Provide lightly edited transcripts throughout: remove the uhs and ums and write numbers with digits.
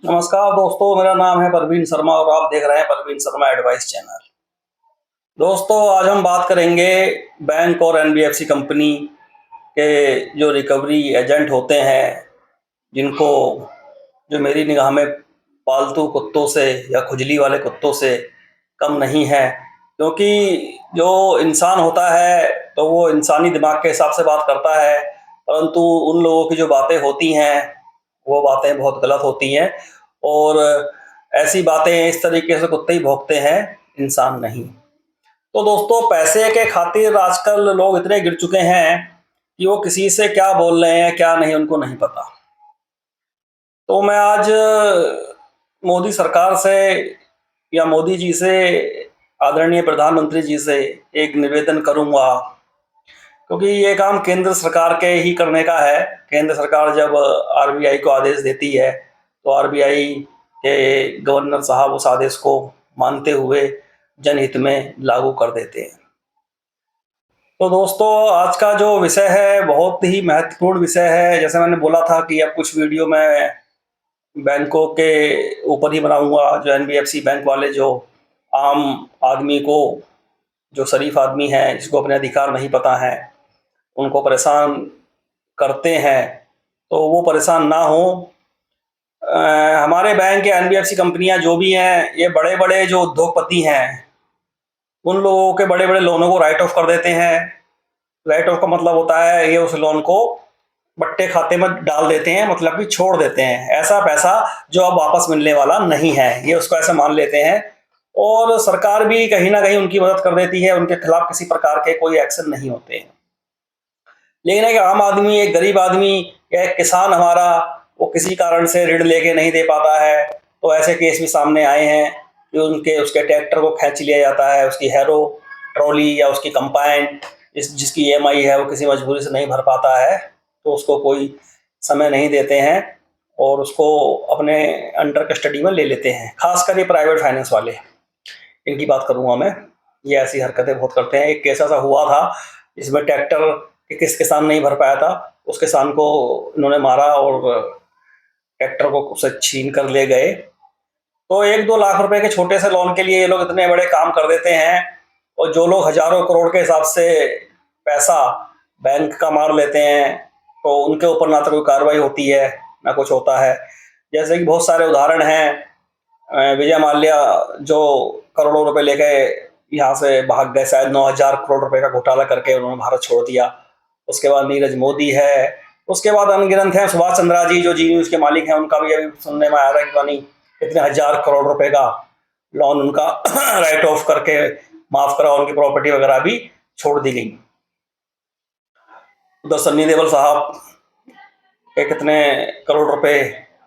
नमस्कार दोस्तों, मेरा नाम है परवीन शर्मा और आप देख रहे हैं परवीन शर्मा एडवाइस चैनल। दोस्तों, आज हम बात करेंगे बैंक और एनबीएफसी कंपनी के जो रिकवरी एजेंट होते हैं, जिनको जो मेरी निगाह में पालतू कुत्तों से या खुजली वाले कुत्तों से कम नहीं है। क्योंकि जो इंसान होता है तो वो इंसानी दिमाग के हिसाब से बात करता है, परंतु उन लोगों की जो बातें होती हैं वो बातें बहुत गलत होती हैं। और ऐसी बातें इस तरीके से कुत्ते ही भौंकते हैं, इंसान नहीं। तो दोस्तों, पैसे के खातिर आजकल लोग इतने गिर चुके हैं कि वो किसी से क्या बोल रहे हैं क्या नहीं उनको नहीं पता। तो मैं आज मोदी सरकार से या मोदी जी से, आदरणीय प्रधानमंत्री जी से एक निवेदन करूंगा, क्योंकि ये काम केंद्र सरकार के ही करने का है। केंद्र सरकार जब आरबीआई को आदेश देती है तो आरबीआई के गवर्नर साहब उस आदेश को मानते हुए जनहित में लागू कर देते हैं। तो दोस्तों, आज का जो विषय है बहुत ही महत्वपूर्ण विषय है। जैसे मैंने बोला था कि अब कुछ वीडियो मैं बैंकों के ऊपर ही बनाऊंगा, जो एनबीएफसी बैंक वाले जो आम आदमी को, जो शरीफ आदमी है जिसको अपने अधिकार नहीं पता है, उनको परेशान करते हैं, तो वो परेशान ना हो। हमारे बैंक या एनबीएफसी कंपनियां जो भी हैं, ये बड़े बड़े जो उद्योगपति हैं, उन लोगों के बड़े बड़े लोनों को राइट ऑफ कर देते हैं। राइट ऑफ का मतलब होता है ये उस लोन को बट्टे खाते में डाल देते हैं, मतलब कि छोड़ देते हैं। ऐसा पैसा जो अब वापस मिलने वाला नहीं है, ये उसको ऐसे मान लेते हैं। और सरकार भी कहीं ना कहीं उनकी मदद कर देती है, उनके खिलाफ किसी प्रकार के कोई एक्शन नहीं होते हैं। लेकिन एक आम आदमी, एक गरीब आदमी या एक किसान हमारा, वो किसी कारण से ऋण लेके नहीं दे पाता है, तो ऐसे केस भी सामने आए हैं कि उसके ट्रैक्टर को खींच लिया जाता है, उसकी हैरो ट्रॉली या उसकी कंपाइन जिसकी ईएमआई है वो किसी मजबूरी से नहीं भर पाता है, तो उसको कोई समय नहीं देते हैं और उसको अपने अंडर कस्टडी में ले लेते हैं। खासकर ये प्राइवेट फाइनेंस वाले, इनकी बात करूंगा मैं। ये ऐसी हरकतें बहुत करते हैं। एक केस ऐसा हुआ था जिसमें ट्रैक्टर किस किसान नहीं भर पाया था, उस किसान को इन्होंने मारा और ट्रैक्टर को उसे छीन कर ले गए। तो 1-2 लाख रुपए के छोटे से लोन के लिए ये लोग इतने बड़े काम कर देते हैं, और जो लोग हजारों करोड़ के हिसाब से पैसा बैंक का मार लेते हैं, तो उनके ऊपर ना तो कोई कार्रवाई होती है ना कुछ होता है। जैसे कि बहुत सारे उदाहरण हैं। विजय माल्या जो करोड़ों रुपए लेके यहाँ से भाग गए, शायद 9,000 करोड़ रुपए का घोटाला करके उन्होंने भारत छोड़ दिया। उसके बाद नीरज मोदी है, उसके बाद अनगिनत हैं। सुभाष चंद्रा जी जो जी न्यूज के मालिक हैं, उनका भी अभी सुनने में आ रहा है कि नहीं कितने 1,000 करोड़ रुपए का लोन उनका राइट ऑफ करके माफ करा, उनकी प्रॉपर्टी वगैरह भी छोड़ दी गई। उधर सन्नी देओल साहब के कितने करोड़ रुपए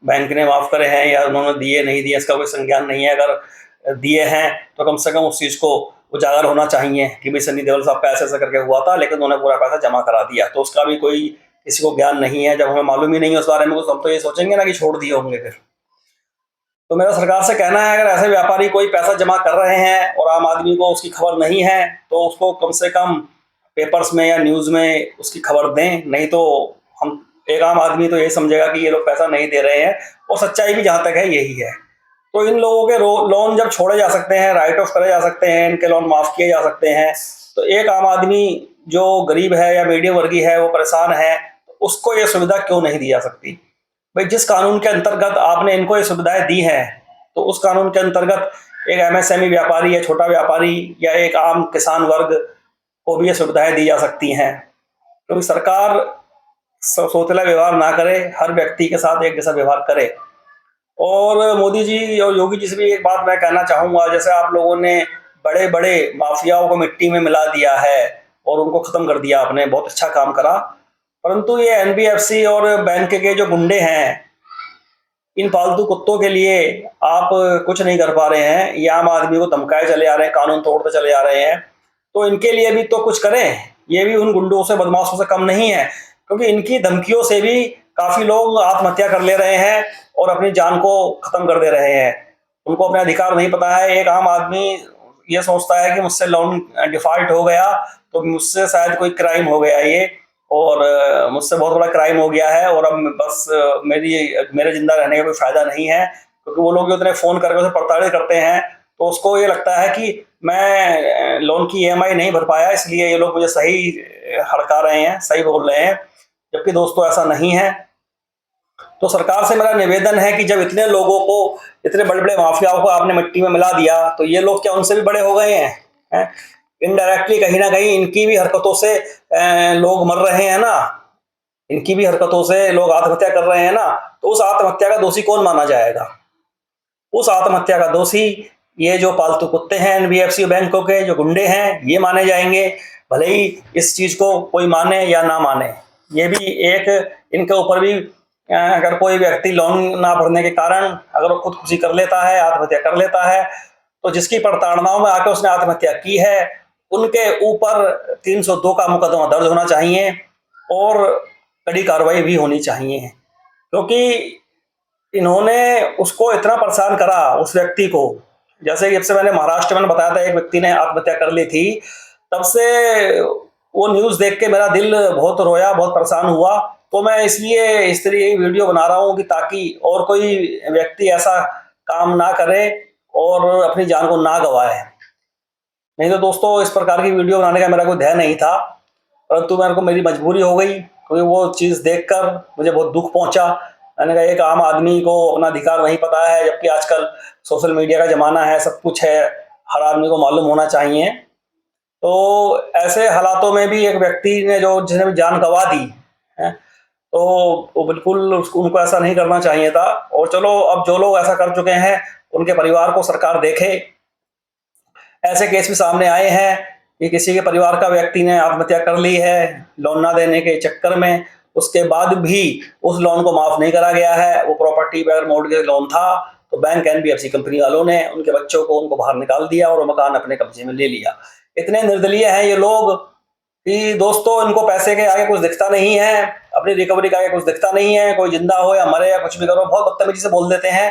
बैंक ने माफ करे हैं, या उन्होंने दिए नहीं दिए इसका कोई संज्ञान नहीं है। अगर दिए हैं तो कम से कम उस चीज को उजागर होना चाहिए कि भाई सन्नी देओल साहब का ऐसा ऐसा करके हुआ था, लेकिन उन्होंने पूरा पैसा जमा करा दिया। तो उसका भी कोई किसी को ज्ञान नहीं है। जब हमें मालूम ही नहीं है उस बारे में कुछ, हम तो ये सोचेंगे ना कि छोड़ दिए होंगे फिर। तो मेरा सरकार से कहना है, अगर ऐसे व्यापारी कोई पैसा जमा कर रहे हैं और आम आदमी को उसकी खबर नहीं है, तो उसको कम से कम पेपर्स में या न्यूज़ में उसकी खबर दें। नहीं तो हम, एक आम आदमी तो यही समझेगा कि ये लोग पैसा नहीं दे रहे हैं, और सच्चाई भी जहाँ तक है यही है। तो इन लोगों के लोन जब छोड़े जा सकते हैं, राइट ऑफ करे जा सकते हैं, इनके लोन माफ किए जा सकते हैं, तो एक आम आदमी जो गरीब है या मीडियम वर्गीय है, वो परेशान है, तो उसको ये सुविधा क्यों नहीं दी जा सकती? भाई, जिस कानून के अंतर्गत आपने इनको ये सुविधाएं दी हैं, तो उस कानून के अंतर्गत एक एमएसएमई व्यापारी या छोटा व्यापारी या एक आम किसान वर्ग को भी ये सुविधाएं दी जा सकती हैं। क्योंकि सरकार सोतेला व्यवहार ना करे, हर व्यक्ति के साथ एक जैसा व्यवहार करे। और मोदी जी और योगी जी से भी एक बात मैं कहना चाहूंगा, जैसे आप लोगों ने बड़े बड़े माफियाओं को मिट्टी में मिला दिया है और उनको खत्म कर दिया, आपने बहुत अच्छा काम करा। परंतु ये एनबीएफसी और बैंक के जो गुंडे हैं, इन पालतू कुत्तों के लिए आप कुछ नहीं कर पा रहे हैं। ये आम आदमी को धमकाए चले आ रहे हैं, कानून तोड़ते चले आ रहे हैं। तो इनके लिए भी तो कुछ करें। ये भी उन गुंडों से, बदमाशों से कम नहीं है, क्योंकि इनकी धमकियों से भी काफी लोग आत्महत्या कर ले रहे हैं और अपनी जान को खत्म कर दे रहे हैं। उनको अपने अधिकार नहीं पता है। एक आम आदमी ये सोचता है कि मुझसे लोन डिफॉल्ट हो गया तो मुझसे शायद कोई क्राइम हो गया ये, और मुझसे बहुत बड़ा क्राइम हो गया है, और अब बस मेरे जिंदा रहने का कोई फायदा नहीं है, क्योंकि वो लोग उतने फ़ोन करके उसे प्रताड़ित करते हैं, तो उसको ये लगता है कि मैं लोन की ईएमआई नहीं भर पाया, इसलिए ये लोग मुझे सही हड़का रहे हैं, सही बोल रहे हैं, जबकि दोस्तों ऐसा नहीं है। तो सरकार से मेरा निवेदन है कि जब इतने लोगों को, इतने बड़े-बड़े माफियाओं को आपने मिट्टी में मिला दिया, तो ये लोग क्या उनसे भी बड़े हो गए हैं? हैं? इनडायरेक्टली कहीं न कहीं इनकी भी हरकतों से लोग मर रहे हैं ना, इनकी भी हरकतों से लोग आत्महत्या कर रहे हैं ना, तो उस आत्महत्या का दोषी कौन माना जाएगा? उस आत्महत्या का दोषी ये जो पालतू कुत्ते हैं एनबीएफसी बैंकों के, जो गुंडे हैं, ये माने जाएंगे। भले ही इस चीज को कोई माने या ना माने, ये भी एक इनके ऊपर भी अगर कोई व्यक्ति लोन ना भरने के कारण अगर वो खुदकुशी कर लेता है, आत्महत्या कर लेता है, तो जिसकी प्रताड़नाओं में आके उसने आत्महत्या की है, उनके ऊपर 302 का मुकदमा दर्ज होना चाहिए और कड़ी कार्रवाई भी होनी चाहिए, क्योंकि इन्होंने उसको इतना परेशान करा उस व्यक्ति को। जैसे जब से मैंने महाराष्ट्र में बताया था एक व्यक्ति ने आत्महत्या कर ली थी, तब से वो न्यूज़ देख के मेरा दिल बहुत रोया, बहुत परेशान हुआ। तो मैं इसलिए इस तरह की वीडियो बना रहा हूँ कि ताकि और कोई व्यक्ति ऐसा काम ना करे और अपनी जान को ना गंवाए। नहीं तो दोस्तों इस प्रकार की वीडियो बनाने का मेरा कोई ध्यान नहीं था, परंतु मेरे को मेरी मजबूरी हो गई, क्योंकि वो चीज़ देखकर मुझे बहुत दुख पहुंचा। मैंने कहा एक आम आदमी को अपना अधिकार नहीं पता है, जबकि आजकल सोशल मीडिया का ज़माना है, सब कुछ है, हर आदमी को मालूम होना चाहिए। तो ऐसे हालातों में भी एक व्यक्ति ने जो जिसने भी जान गंवा दी है, तो वो बिल्कुल उनको ऐसा नहीं करना चाहिए था। और चलो अब जो लोग ऐसा कर चुके हैं उनके परिवार को सरकार देखे। ऐसे केस भी सामने आए हैं कि किसी के परिवार का व्यक्ति ने आत्महत्या कर ली है लोन ना देने के चक्कर में, उसके बाद भी उस लोन को माफ नहीं करा गया है। वो प्रॉपर्टी पर मॉर्गेज लोन था, तो बैंक एनबीएफसी कंपनी वालों ने उनके बच्चों को उनको बाहर निकाल दिया और वो मकान अपने कब्जे में ले लिया। इतने निर्दलीय हैं ये लोग कि दोस्तों इनको पैसे के आगे कुछ दिखता नहीं है, अपनी रिकवरी का आगे कुछ दिखता नहीं है। कोई जिंदा हो या मरे या कुछ भी करो, बहुत बदतमीजी से बोल देते हैं।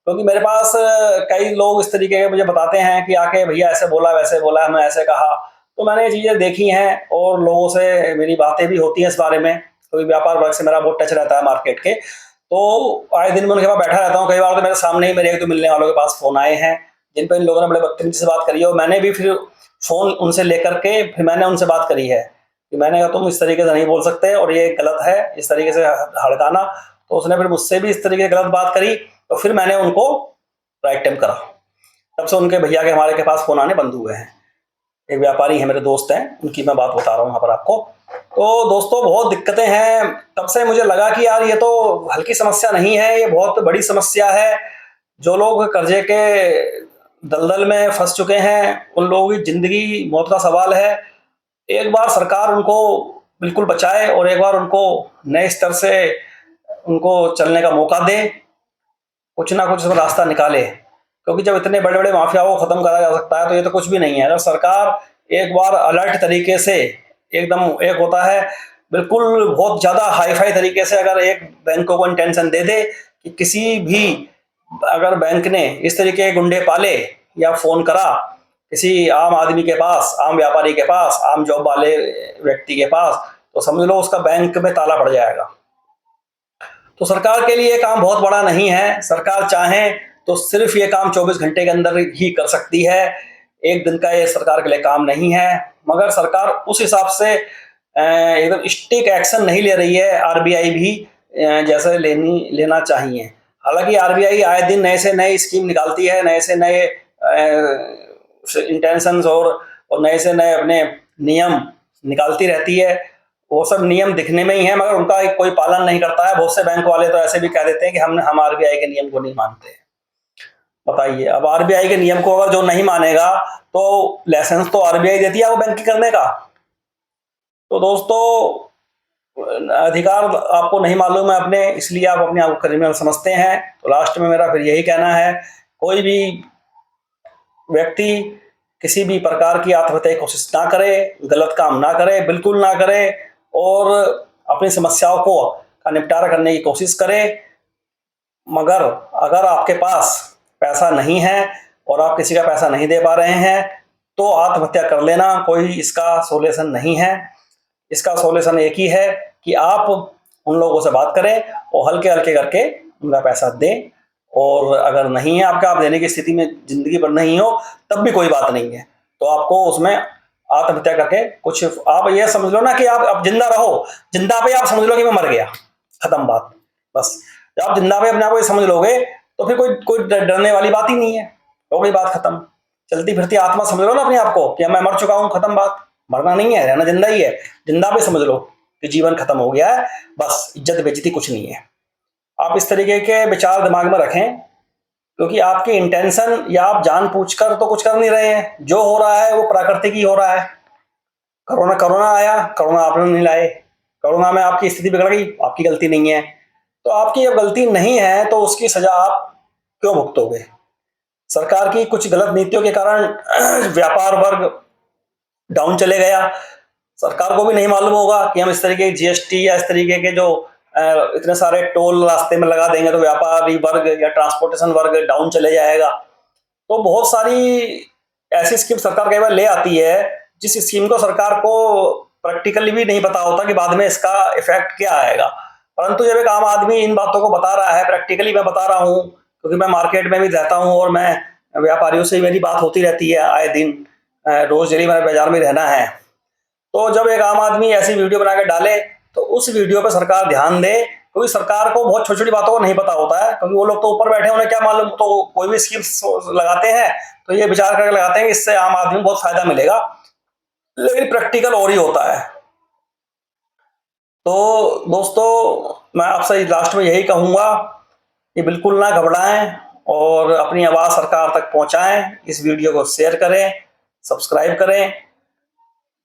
क्योंकि मेरे पास कई लोग इस तरीके के मुझे बताते हैं कि आके भैया ऐसे बोला, वैसे बोला, हमें ऐसे कहा। तो मैंने ये चीज़ें देखी हैं और लोगों से मेरी बातें भी होती हैं इस बारे में, क्योंकि व्यापार वर्ग से मेरा बहुत टच रहता है मार्केट के। तो आए दिन मैं उनके पास बैठा रहता हूँ। कई बार तो मेरे सामने ही मेरे एक दो मिलने वालों के पास फ़ोन आए हैं, जिन पर इन लोगों ने बड़े बदतमीजी से बात करी है, और मैंने भी फिर फ़ोन उनसे लेकर के फिर मैंने उनसे बात करी है कि मैंने कहा तुम इस तरीके से नहीं बोल सकते और ये गलत है, इस तरीके से हड़काना। तो उसने फिर मुझसे भी इस तरीके से गलत बात करी, तो फिर मैंने उनको राइट टाइम करा। तब से उनके भैया के हमारे के पास फ़ोन आने बंद हुए हैं। एक व्यापारी हैं, मेरे दोस्त हैं, उनकी मैं बात बता रहा हूँ यहाँ पर आपको। तो दोस्तों बहुत दिक्कतें हैं। तब से मुझे लगा कि यार ये तो हल्की समस्या नहीं है, ये बहुत बड़ी समस्या है। जो लोग कर्जे के दलदल में फंस चुके हैं, उन लोगों की ज़िंदगी मौत का सवाल है। एक बार सरकार उनको बिल्कुल बचाए और एक बार उनको नए स्तर से उनको चलने का मौका दे, कुछ ना कुछ इसमें रास्ता निकाले। क्योंकि जब इतने बड़े बड़े माफियाओं को खत्म करा जा सकता है, तो ये तो कुछ भी नहीं है। अगर सरकार एक बार अलर्ट तरीके से, एकदम एक होता है बिल्कुल बहुत ज्यादा हाईफाई तरीके से, अगर एक बैंकों को इंटेंशन दे दे कि किसी भी अगर बैंक ने इस तरीके के गुंडे पाले या फोन करा किसी आम आदमी के पास, आम व्यापारी के पास, आम जॉब वाले व्यक्ति के पास, तो समझ लो उसका बैंक में ताला पड़ जाएगा। तो सरकार के लिए काम बहुत बड़ा नहीं है। सरकार चाहे तो सिर्फ ये काम 24 घंटे के अंदर ही कर सकती है। एक दिन का ये सरकार के लिए काम नहीं है। मगर सरकार उस हिसाब से एकदम स्टिक एक्शन नहीं ले रही है। आरबीआई भी जैसे लेना चाहिए। हालांकि आरबीआई आए दिन नए से नए स्कीम निकालती है, नए से नए इंटेंशंस और नए से नए अपने नियम निकालती रहती है। वो सब नियम दिखने में ही है, मगर उनका कोई पालन नहीं करता है। बहुत से बैंक वाले तो ऐसे भी कह देते हैं कि हम आरबीआई के नियम को नहीं मानते। बताइए, अब आरबीआई के नियम को अगर जो नहीं मानेगा, तो लाइसेंस तो आरबीआई देती है वो बैंकिंग करने का। तो दोस्तों अधिकार आपको नहीं मालूम है अपने, इसलिए आप अपने आप को क्रिमिनल समझते हैं। तो लास्ट में मेरा फिर यही कहना है, कोई भी व्यक्ति किसी भी प्रकार की आत्महत्या की कोशिश ना करे, गलत काम ना करे, बिल्कुल ना करे, और अपनी समस्याओं को का निपटारा करने की कोशिश करे। मगर अगर आपके पास पैसा नहीं है और आप किसी का पैसा नहीं दे पा रहे हैं, तो आत्महत्या कर लेना कोई इसका सॉल्यूशन नहीं है। इसका सॉल्यूशन एक ही है कि आप उन लोगों से बात करें और हल्के हल्के करके उनका पैसा दें और अगर नहीं है आपका, आप देने की स्थिति में जिंदगी भर नहीं हो, तब भी कोई बात नहीं है। तो आपको उसमें आत्महत्या करके कुछ, आप ये समझ लो ना कि आप जिंदा रहो, जिंदा पे आप समझ लो कि मैं मर गया, खत्म बात। बस जब आप जिंदा पे अपने आप को समझ लोगे तो फिर कोई कोई डरने वाली बात ही नहीं है, हो गई बात खत्म। चलती फिरती आत्मा समझ लो ना अपने आप को कि मैं मर चुका हूं, खत्म बात। मरना नहीं है, रहना जिंदा ही है। जिंदा पे समझ लो कि जीवन खत्म हो गया है, बस इज्जत बेइज्जती कुछ नहीं है। आप इस तरीके के विचार दिमाग में रखें, क्योंकि आपकी इंटेंशन या आप जानबूझकर तो कुछ कर नहीं रहे हैं, जो हो रहा है वो प्राकृतिक ही हो रहा है। कोरोना कोरोना आया, कोरोना आपने नहीं लाए, कोरोना में आपकी स्थिति बिगड़ गई, आपकी गलती नहीं है। तो आपकी जब गलती नहीं है तो उसकी सजा आप क्यों भुगतोगे? सरकार की कुछ गलत नीतियों के कारण व्यापार वर्ग डाउन चले गया। सरकार को भी नहीं मालूम होगा कि हम इस तरीके की जीएसटी या इस तरीके के जो इतने सारे टोल रास्ते में लगा देंगे तो व्यापारी वर्ग या ट्रांसपोर्टेशन वर्ग डाउन चले जाएगा। तो बहुत सारी ऐसी स्कीम सरकार कई बार ले आती है जिस स्कीम को सरकार को प्रैक्टिकली भी नहीं पता होता कि बाद में इसका इफेक्ट क्या आएगा। परंतु जब एक आम आदमी इन बातों को बता रहा है, प्रैक्टिकली मैं बता रहा हूँ क्योंकि मैं मार्केट में भी रहता हूँ और मैं व्यापारियों से मेरी बात होती रहती है आए दिन, रोज डेली मेरे बाजार में रहना है। तो जब एक आम आदमी ऐसी वीडियो बना के डाले तो उस वीडियो पर सरकार ध्यान दे, क्योंकि सरकार को बहुत छोटी छोटी बातों को नहीं पता होता है, क्योंकि वो लोग तो ऊपर बैठे, उन्हें क्या मालूम। तो कोई भी स्कीम लगाते हैं तो ये विचार करके लगाते हैं कि इससे आम आदमी को बहुत फायदा मिलेगा, लेकिन प्रैक्टिकल और ही होता है। तो दोस्तों मैं आपसे लास्ट में यही कहूंगा कि बिल्कुल ना घबराएं और अपनी आवाज़ सरकार तक पहुंचाएं। इस वीडियो को शेयर करें, सब्सक्राइब करें।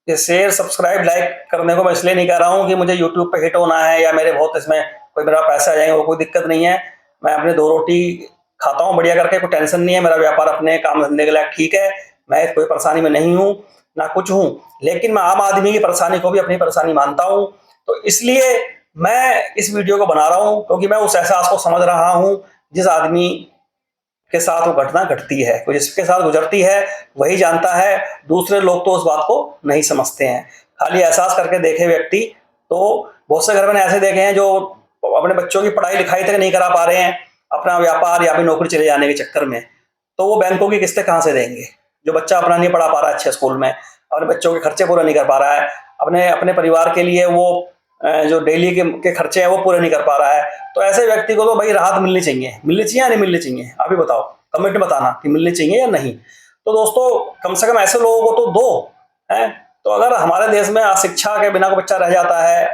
ये शेयर सब्सक्राइब लाइक करने को मैं इसलिए नहीं कह रहा हूँ कि मुझे यूट्यूब पे हिट होना है या मेरे बहुत इसमें कोई मेरा पैसा आ जाएंगे, वो कोई दिक्कत नहीं है। मैं अपने दो रोटी खाता हूँ बढ़िया करके, कोई टेंशन नहीं है। मेरा व्यापार अपने काम धंधे के लिए ठीक है, मैं कोई परेशानी में नहीं हूँ ना कुछ हूँ, लेकिन मैं आम आदमी की परेशानी को भी अपनी परेशानी मानता हूँ। तो इसलिए मैं इस वीडियो को बना रहा हूँ, क्योंकि मैं उस एहसास को समझ रहा हूँ जिस आदमी के साथ वो घटना घटती है, कोई जिसके साथ गुजरती है वही जानता है। दूसरे लोग तो उस बात को नहीं समझते हैं, खाली एहसास करके देखे व्यक्ति। तो बहुत से घर मैंने ऐसे देखे हैं जो अपने बच्चों की पढ़ाई लिखाई तक नहीं करा पा रहे हैं, अपना व्यापार या फिर नौकरी चले जाने के चक्कर में। तो वो बैंकों की किस्तें कहाँ से देंगे? जो बच्चा अपना नहीं पढ़ा पा रहा है अच्छे स्कूल में, अपने बच्चों के खर्चे पूरे नहीं कर पा रहा है, अपने अपने परिवार के लिए वो जो डेली के खर्चे हैं वो पूरे नहीं कर पा रहा है, तो ऐसे व्यक्ति को तो भाई राहत मिलनी चाहिए। मिलनी चाहिए या नहीं मिलनी चाहिए? आप ही बताओ, कमेंट में बताना कि मिलनी चाहिए या नहीं। तो दोस्तों कम से कम ऐसे लोगों को तो दो हैं। तो अगर हमारे देश में अशिक्षा के बिना को बच्चा रह जाता है,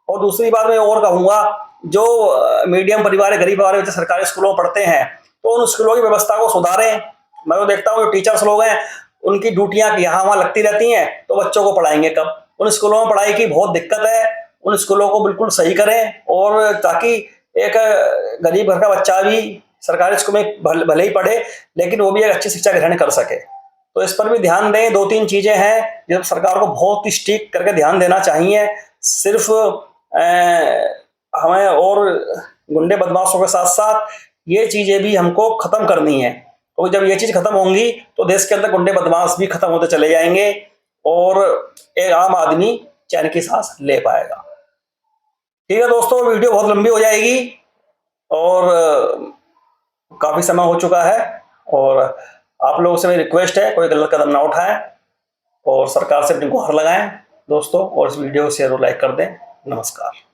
और दूसरी बात मैं और कहूँगा, जो मीडियम परिवार है, गरीब परिवार बच्चे सरकारी स्कूलों में पढ़ते हैं, तो उन स्कूलों की व्यवस्था को सुधारें। मैं तो देखता हूँ जो टीचर्स लोग हैं उनकी ड्यूटियाँ यहाँ वहाँ लगती रहती हैं, तो बच्चों को पढ़ाएंगे कब? उन स्कूलों में पढ़ाई की बहुत दिक्कत है, उन स्कूलों को बिल्कुल सही करें, और ताकि एक गरीब घर का बच्चा भी सरकारी स्कूल में भले ही पढ़े लेकिन वो भी एक अच्छी शिक्षा ग्रहण कर सके। तो इस पर भी ध्यान दें। दो तीन चीजें हैं जो सरकार को बहुत ही स्ट्रिक्ट करके ध्यान देना चाहिए। सिर्फ हमें और गुंडे बदमाशों के साथ साथ ये चीजें भी हमको खत्म करनी है, तो जब ये चीज खत्म होंगी तो देश के अंदर गुंडे बदमाश भी खत्म होते चले जाएंगे और एक आम आदमी चैन की सांस ले पाएगा। ठीक है दोस्तों, वीडियो बहुत लंबी हो जाएगी और काफी समय हो चुका है, और आप लोगों से मेरी रिक्वेस्ट है कोई गलत कदम ना उठाएं और सरकार से अपनी गुहार लगाएं दोस्तों, और इस वीडियो को शेयर और लाइक कर दें। नमस्कार।